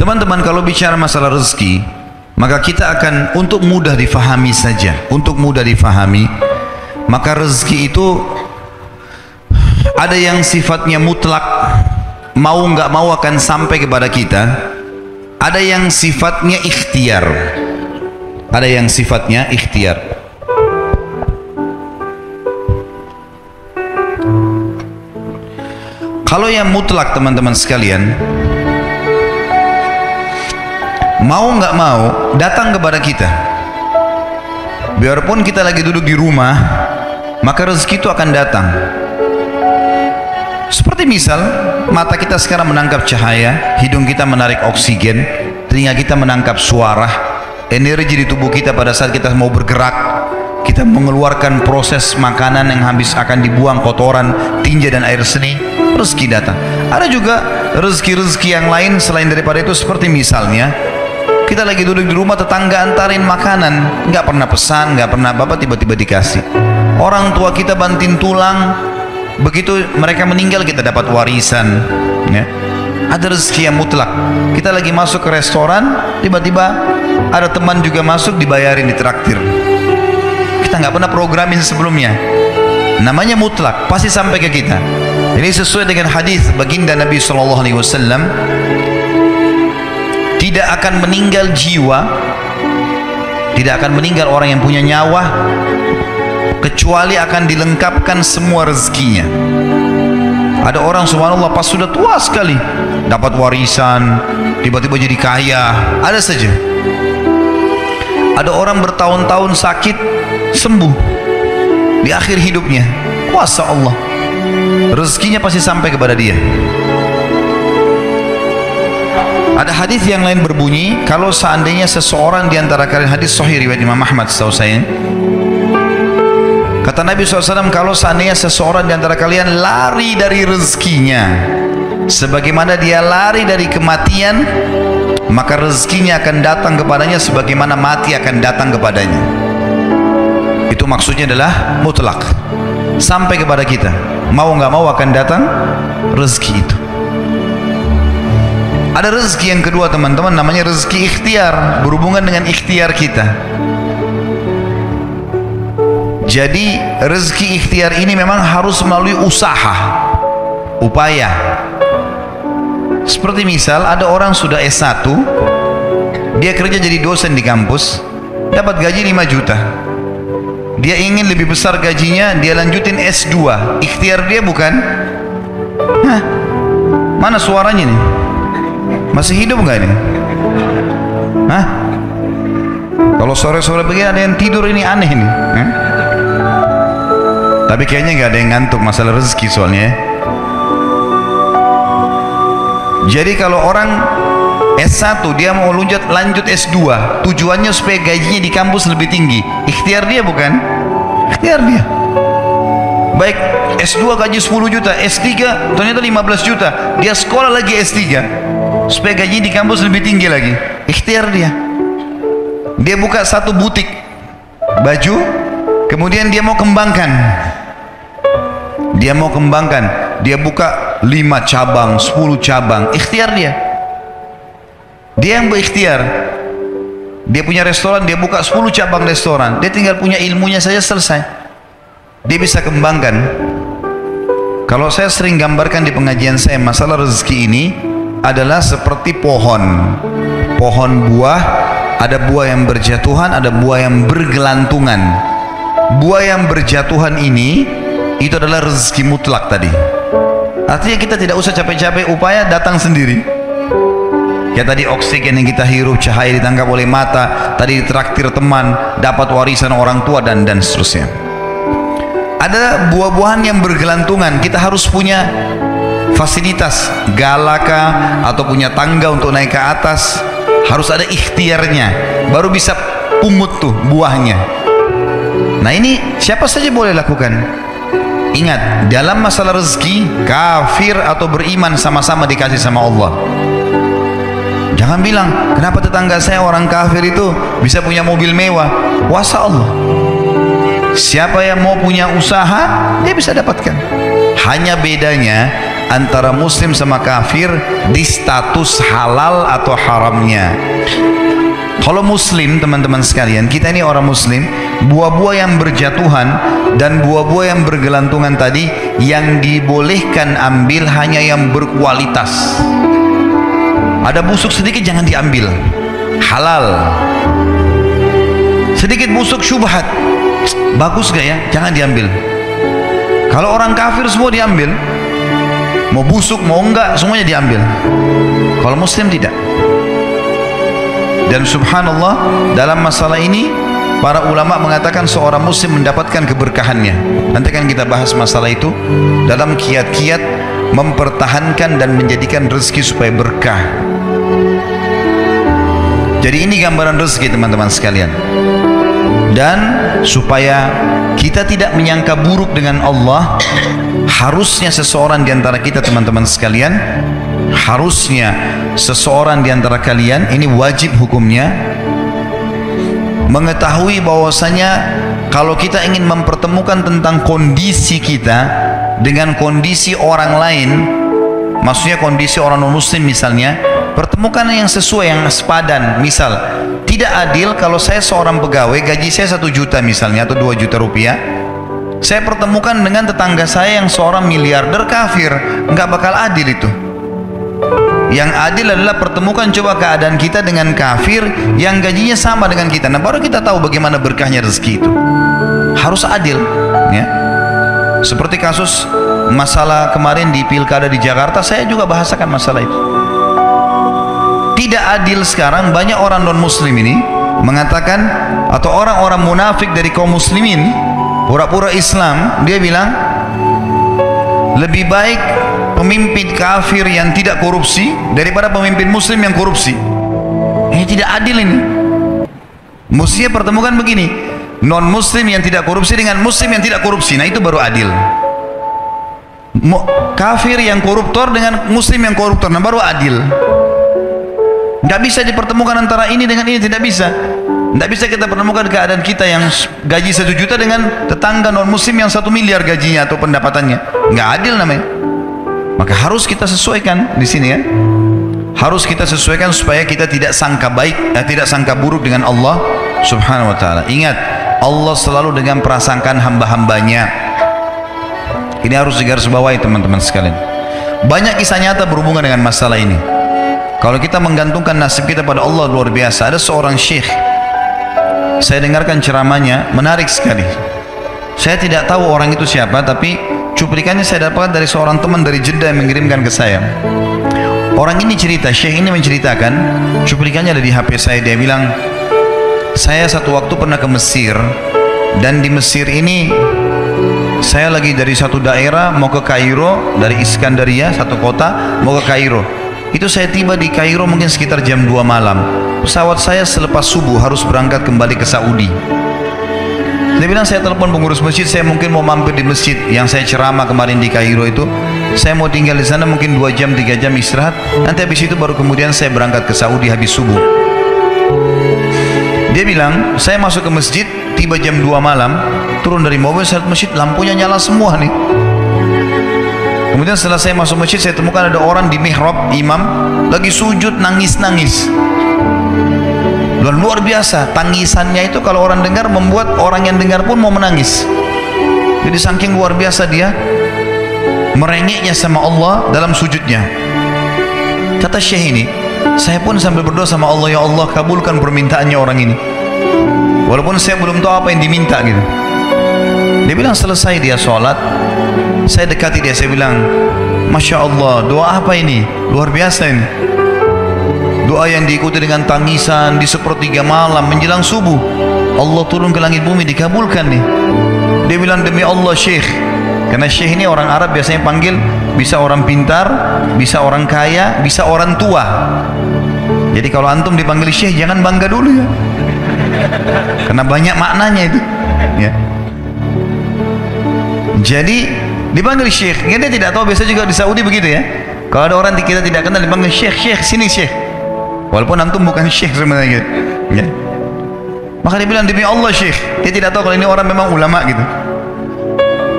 Teman-teman, kalau bicara masalah rezeki, maka kita akan untuk mudah difahami saja, maka rezeki itu ada yang sifatnya mutlak, mau nggak mau akan sampai kepada kita. Ada yang sifatnya ikhtiar. Kalau yang mutlak, teman-teman sekalian, mau nggak mau datang kepada kita. Biarpun kita lagi duduk di rumah, maka rezeki itu akan datang. Seperti misal, mata kita sekarang menangkap cahaya, hidung kita menarik oksigen, telinga kita menangkap suara, energi di tubuh kita pada saat kita mau bergerak, kita mengeluarkan proses makanan yang habis akan dibuang, kotoran, tinja dan air seni, rezeki datang. Ada juga rezeki-rezeki yang lain selain daripada itu, seperti misalnya kita lagi duduk di rumah, tetangga antarin makanan, nggak pernah pesan, nggak pernah apa-apa, tiba-tiba dikasih. Orang tua kita banting tulang, begitu mereka meninggal kita dapat warisan, ya. Ada rezeki yang mutlak. Kita lagi masuk ke restoran, tiba-tiba ada teman juga masuk, dibayarin, ditraktir. Kita nggak pernah programin sebelumnya. Namanya mutlak, pasti sampai ke kita. Ini sesuai dengan hadis baginda Nabi SAW. Tidak akan meninggal jiwa, tidak akan meninggal orang yang punya nyawa, kecuali akan dilengkapkan semua rezekinya. Ada orang subhanallah pas sudah tua sekali dapat warisan, tiba-tiba jadi kaya, ada saja. Ada orang bertahun-tahun sakit, sembuh di akhir hidupnya, kuasa Allah, rezekinya pasti sampai kepada dia. Ada hadis yang lain berbunyi, kalau seandainya seseorang di antara kalian, hadis sahih riwayat Imam Ahmad setahu saya, kata Nabi SAW, kalau seandainya seseorang di antara kalian lari dari rezekinya sebagaimana dia lari dari kematian, maka rezekinya akan datang kepadanya sebagaimana mati akan datang kepadanya. Itu maksudnya adalah mutlak, sampai kepada kita, mau nggak mau akan datang rezeki itu. Ada rezeki yang kedua, teman-teman, namanya rezeki ikhtiar, berhubungan dengan ikhtiar kita. Jadi rezeki ikhtiar ini memang harus melalui usaha, upaya. Seperti misal ada orang sudah S1, dia kerja jadi dosen di kampus, dapat gaji 5 juta. Dia ingin lebih besar gajinya, dia lanjutin S2. Ikhtiar dia bukan? Hah? Mana suaranya nih? Masih hidup nggak ini? Hah? Kalau sore-sore begini ada yang tidur, ini aneh nih. Tapi kayaknya nggak ada yang ngantuk, masalah rezeki soalnya. Jadi kalau orang S1 dia mau lanjut S2, tujuannya supaya gajinya di kampus lebih tinggi. Ikhtiar dia bukan? Ikhtiar dia. Baik, S2 gaji 10 juta, S3 ternyata 15 juta. Dia sekolah lagi S3 supaya gaji di kampus lebih tinggi lagi. Ikhtiar dia. Dia buka satu butik baju, kemudian dia mau kembangkan. Dia buka 5 cabang, 10 cabang. Ikhtiar dia. Dia yang berikhtiar. Dia punya restoran, dia buka 10 cabang restoran. Dia tinggal punya ilmunya saja, selesai. Dia bisa kembangkan. Kalau saya sering gambarkan di pengajian saya, masalah rezeki ini adalah seperti pohon buah. Ada buah yang berjatuhan, ada buah yang bergelantungan. Buah yang berjatuhan ini itu adalah rezeki mutlak tadi. Artinya kita tidak usah capek-capek, upaya datang sendiri. Ya tadi oksigen yang kita hirup, cahaya ditangkap oleh mata, tadi ditraktir teman, dapat warisan orang tua, dan seterusnya. Ada buah-buahan yang bergelantungan, kita harus punya fasilitas galaka atau punya tangga untuk naik ke atas, harus ada ikhtiarnya, baru bisa pungut tuh buahnya. Nah ini siapa saja boleh lakukan. Ingat, dalam masalah rezeki, kafir atau beriman sama-sama dikasih sama Allah. Jangan bilang, kenapa tetangga saya orang kafir itu bisa punya mobil mewah? Kuasa Allah. Siapa yang mau punya usaha, dia bisa dapatkan. Hanya bedanya, antara muslim sama kafir di status halal atau haramnya. Kalau muslim, teman-teman sekalian, kita ini orang muslim, buah-buah yang berjatuhan dan buah-buah yang bergelantungan tadi, yang dibolehkan ambil hanya yang berkualitas. Ada busuk sedikit jangan diambil, halal. Sedikit busuk syubhat, bagus gak ya, jangan diambil. Kalau orang kafir semua diambil, mau busuk mau enggak semuanya diambil. Kalau muslim tidak. Dan subhanallah, dalam masalah ini para ulama mengatakan seorang muslim mendapatkan keberkahannya. Nanti akan kita bahas masalah itu dalam kiat-kiat mempertahankan dan menjadikan rezeki supaya berkah. Jadi ini gambaran rezeki, teman-teman sekalian. Dan supaya kita tidak menyangka buruk dengan Allah, harusnya seseorang di antara kita, teman-teman sekalian, harusnya seseorang di antara kalian, ini wajib hukumnya, mengetahui bahwasanya kalau kita ingin mempertemukan tentang kondisi kita dengan kondisi orang lain, maksudnya kondisi orang non muslim misalnya, pertemukan yang sesuai, yang sepadan. Misal, tidak adil kalau saya seorang pegawai, gaji saya 1 juta misalnya, atau 2 juta rupiah, saya pertemukan dengan tetangga saya yang seorang miliarder kafir. Nggak bakal adil itu. Yang adil adalah pertemukan coba keadaan kita dengan kafir yang gajinya sama dengan kita. Nah, baru kita tahu bagaimana berkahnya rezeki itu. Harus adil, ya. Seperti kasus masalah kemarin di pilkada di Jakarta, saya juga bahasakan masalah itu. Tidak adil sekarang banyak orang non muslim ini mengatakan, atau orang-orang munafik dari kaum muslimin pura-pura Islam, dia bilang lebih baik pemimpin kafir yang tidak korupsi daripada pemimpin muslim yang korupsi. Ini tidak adil ini. Mestinya pertemukan begini, non muslim yang tidak korupsi dengan muslim yang tidak korupsi. Nah, itu baru adil. Kafir yang koruptor dengan muslim yang koruptor, nah baru adil. Nggak bisa dipertemukan antara ini dengan ini, tidak bisa. Nggak bisa kita pertemukan keadaan kita yang gaji 1 juta dengan tetangga non muslim yang 1 miliar gajinya atau pendapatannya. Nggak adil namanya. Maka harus kita sesuaikan di sini, ya. Harus kita sesuaikan supaya kita tidak sangka baik, tidak sangka buruk dengan Allah Subhanahu wa taala. Ingat, Allah selalu dengan prasangkaan hamba-hambanya. Ini harus digarisbawahi, teman-teman sekalian. Banyak kisah nyata berhubungan dengan masalah ini. Kalau kita menggantungkan nasib kita pada Allah, luar biasa. Ada seorang syekh, saya dengarkan ceramahnya, menarik sekali. Saya tidak tahu orang itu siapa, tapi cuplikannya saya dapatkan dari seorang teman dari Jeddah yang mengirimkan ke saya. Orang ini cerita, syekh ini menceritakan, cuplikannya ada di HP saya. Dia bilang, saya satu waktu pernah ke Mesir, dan di Mesir ini saya lagi dari satu daerah mau ke Kairo, dari Iskandaria, satu kota mau ke Kairo. Itu saya tiba di Kairo mungkin sekitar jam 2 malam. Pesawat saya selepas subuh harus berangkat kembali ke Saudi. Dia bilang, saya telepon pengurus masjid, saya mungkin mau mampir di masjid yang saya ceramah kemarin di Kairo itu. Saya mau tinggal di sana mungkin 2 jam 3 jam istirahat. Nanti habis itu baru kemudian saya berangkat ke Saudi habis subuh. Dia bilang, saya masuk ke masjid, tiba jam 2 malam, turun dari mobil, saya lihat masjid lampunya nyala semua nih. Kemudian setelah saya masuk masjid, saya temukan ada orang di mihrab, imam lagi sujud nangis-nangis. Dan luar biasa, tangisannya itu kalau orang dengar membuat orang yang dengar pun mau menangis. Jadi saking luar biasa dia merengeknya sama Allah dalam sujudnya. Kata syekh ini, saya pun sambil berdoa sama Allah, ya Allah kabulkan permintaannya orang ini, walaupun saya belum tahu apa yang diminta gitu. Dia bilang selesai dia sholat, saya dekati dia, saya bilang, Masya Allah, doa apa ini? Luar biasa ini. Doa yang diikuti dengan tangisan di sepertiga malam menjelang subuh. Allah turun ke langit bumi, dikabulkan nih. Dia bilang, demi Allah syekh, karena syekh ini orang Arab biasanya panggil, bisa orang pintar, bisa orang kaya, bisa orang tua. Jadi kalau antum dipanggil syekh jangan bangga dulu ya, karena banyak maknanya itu, ya. Jadi dipanggil syekh, kita tidak tahu, biasa juga di Saudi begitu ya. Kalau ada orang kita tidak kenal dipanggil syekh, syekh sini syekh, walaupun antum bukan syekh sebenarnya gitu, ya. Maka dia bilang, demi Allah syekh, dia tidak tahu kalau ini orang memang ulama gitu.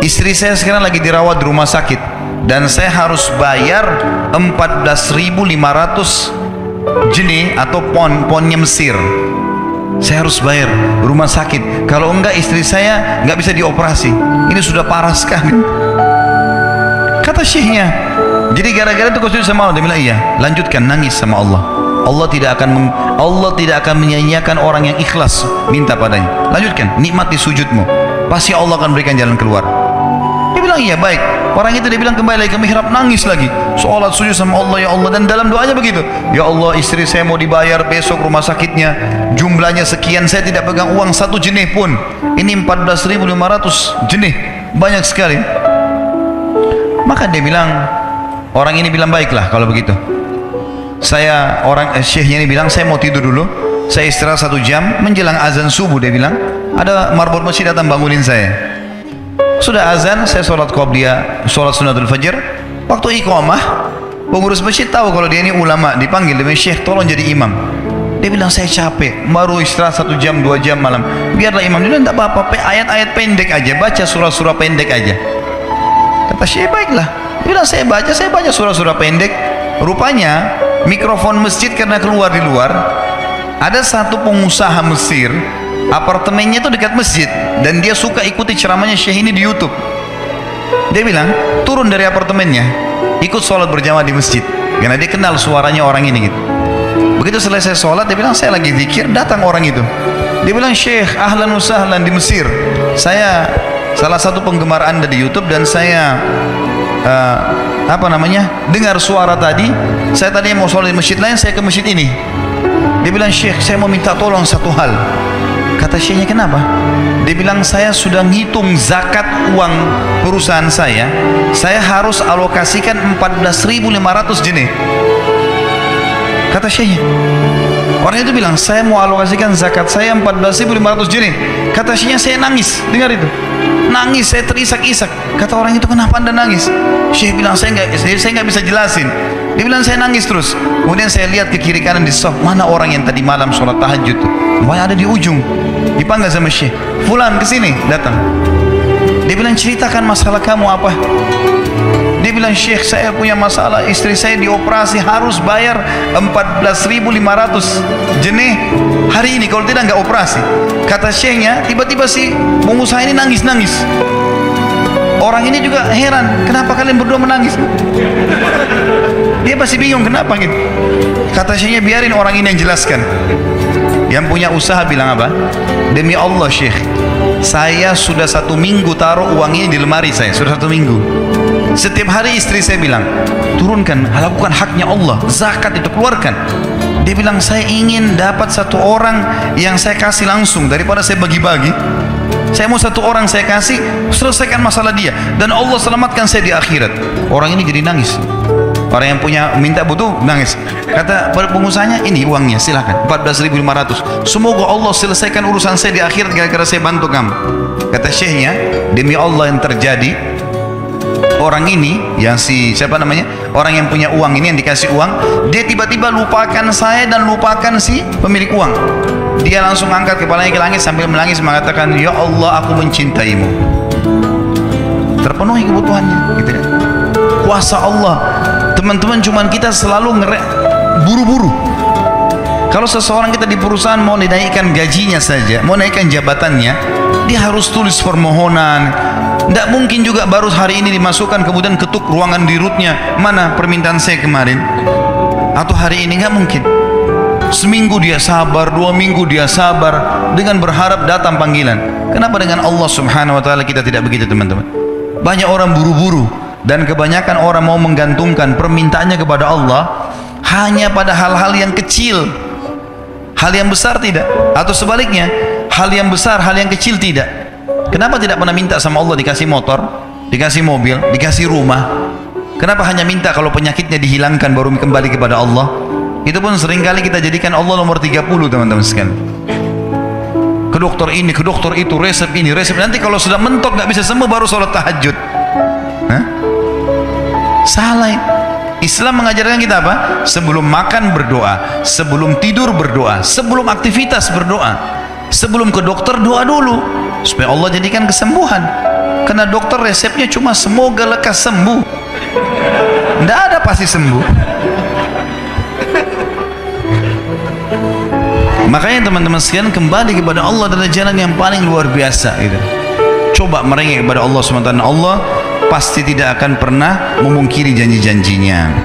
Istri saya sekarang lagi dirawat di rumah sakit, dan saya harus bayar 14.500 jenih atau ponnya Mesir. Saya harus bayar rumah sakit, kalau enggak istri saya enggak bisa dioperasi. Ini sudah parah sekali, kata syekhnya. Jadi gara-gara itu kau sujud sama Allah, dia bilang iya, lanjutkan nangis sama Allah. Allah tidak akan menyanyiakan orang yang ikhlas minta padanya. Lanjutkan, nikmati sujudmu, pasti Allah akan berikan jalan keluar. Dia bilang iya, baik. Orang itu dia bilang kembali lagi ke mihrab, nangis lagi, sholat sujud sama Allah, ya Allah. Dan dalam doanya begitu, ya Allah, istri saya mau dibayar besok rumah sakitnya, jumlahnya sekian, saya tidak pegang uang satu jenih pun. Ini 14.500 jenih, banyak sekali. Maka dia bilang, orang ini bilang, baiklah kalau begitu. Syekhnya ini bilang, saya mau tidur dulu, saya istirahat 1 jam. Menjelang azan subuh dia bilang, ada marbot masjid datang bangunin saya. Sudah azan, saya sholat qobliyah, sholat sunnatul fajr. Waktu iqamah, pengurus masjid tahu kalau dia ini ulama, dipanggil dengan syekh, tolong jadi imam. Dia bilang, saya capek, baru istirahat 1 jam 2 jam malam, biarlah imam. Dia bilang, tidak apa-apa, ayat-ayat pendek aja, baca surah-surah pendek aja. Kata syekh, baiklah. Dia bilang, saya baca surah-surah pendek. Rupanya mikrofon masjid karena keluar di luar, ada satu pengusaha Mesir, apartemennya itu dekat masjid, dan dia suka ikuti ceramahnya syekh ini di YouTube. Dia bilang, turun dari apartemennya, ikut sholat berjamaah di masjid, karena dia kenal suaranya orang ini gitu. Begitu selesai sholat, dia bilang, saya lagi zikir, datang orang itu. Dia bilang, syekh, ahlan wa sahlan di Mesir, saya salah satu penggemar anda di YouTube, dan saya dengar suara tadi. Saya tadi mau sholat di masjid lain, saya ke masjid ini. Dia bilang, syekh, saya mau minta tolong satu hal. Kata syekhnya, kenapa? Dia bilang, saya sudah ngitung zakat uang perusahaan saya harus alokasikan 14.500 jenih. Kata syekhnya, orang itu bilang, saya mau alokasikan zakat saya 14.500 jenih. Kata syekhnya, saya nangis dengar itu, nangis, saya terisak-isak. Kata orang itu, kenapa anda nangis? Syekh bilang, saya nggak bisa jelasin. Dia bilang, saya nangis terus. Kemudian saya lihat ke kiri kanan di sof, mana orang yang tadi malam sholat tahajud tuh? Wah, ada di ujung. Dipanggil sama syekh, fulan kesini, datang. Dia bilang, ceritakan masalah kamu apa? Dia bilang, syekh, saya punya masalah, istri saya dioperasi, harus bayar 14.500 jenih hari ini, kalau tidak nggak operasi. Kata syekhnya, tiba-tiba si pengusaha ini nangis-nangis. Orang ini juga heran, kenapa kalian berdua menangis? Dia pasti bingung kenapa gitu. Kata syekhnya, biarin orang ini yang jelaskan. Yang punya usaha bilang apa? Demi Allah syekh, saya sudah 1 minggu taruh uang ini di lemari saya, sudah 1 minggu. Setiap hari istri saya bilang, turunkan, lakukan haknya Allah, zakat itu keluarkan. Dia bilang, saya ingin dapat 1 orang yang saya kasih langsung daripada saya bagi-bagi. Saya mau 1 orang saya kasih, selesaikan masalah dia, dan Allah selamatkan saya di akhirat. Orang ini jadi nangis. Orang yang punya minta butuh nangis. Kata pengusahanya, ini uangnya, silakan 14.500. Semoga Allah selesaikan urusan saya di akhirat gara-gara saya bantu kamu. Kata syekhnya, demi Allah yang terjadi, orang ini yang orang yang punya uang ini, yang dikasih uang, dia tiba-tiba lupakan saya dan lupakan si pemilik uang. Dia langsung angkat kepalanya ke langit sambil menangis mengatakan, ya Allah, aku mencintaimu. Terpenuhi kebutuhannya gitu ya. Kuasa Allah. Teman-teman, cuman kita selalu buru-buru. Kalau seseorang kita di perusahaan mau dinaikkan gajinya saja, mau naikkan jabatannya, dia harus tulis permohonan. Tidak mungkin juga baru hari ini dimasukkan kemudian ketuk ruangan di rootnya, mana permintaan saya kemarin, atau hari ini, nggak mungkin. Seminggu dia sabar, 2 minggu dia sabar dengan berharap datang panggilan. Kenapa dengan Allah subhanahu wa ta'ala kita tidak begitu teman-teman? Banyak orang buru-buru, dan kebanyakan orang mau menggantungkan permintaannya kepada Allah hanya pada hal-hal yang kecil, hal yang besar tidak, atau sebaliknya, hal yang besar, hal yang kecil tidak. Kenapa tidak pernah minta sama Allah dikasih motor, dikasih mobil, dikasih rumah? Kenapa hanya minta kalau penyakitnya dihilangkan baru kembali kepada Allah? Itu pun seringkali kita jadikan Allah nomor 30 teman-teman sekalian. Ke dokter ini, ke dokter itu, resep ini, resep. Nanti kalau sudah mentok nggak bisa sembuh baru sholat tahajud. Hah? Salah. Islam mengajarkan kita apa? Sebelum makan berdoa, sebelum tidur berdoa, sebelum aktivitas berdoa, sebelum ke dokter doa dulu supaya Allah jadikan kesembuhan. Karena dokter resepnya cuma semoga lekas sembuh. Tidak ada pasti sembuh. Makanya teman-teman sekalian, kembali kepada Allah adalah jalan yang paling luar biasa gitu. Coba merengek kepada Allah SWT, Allah pasti tidak akan pernah memungkiri janji-janjinya.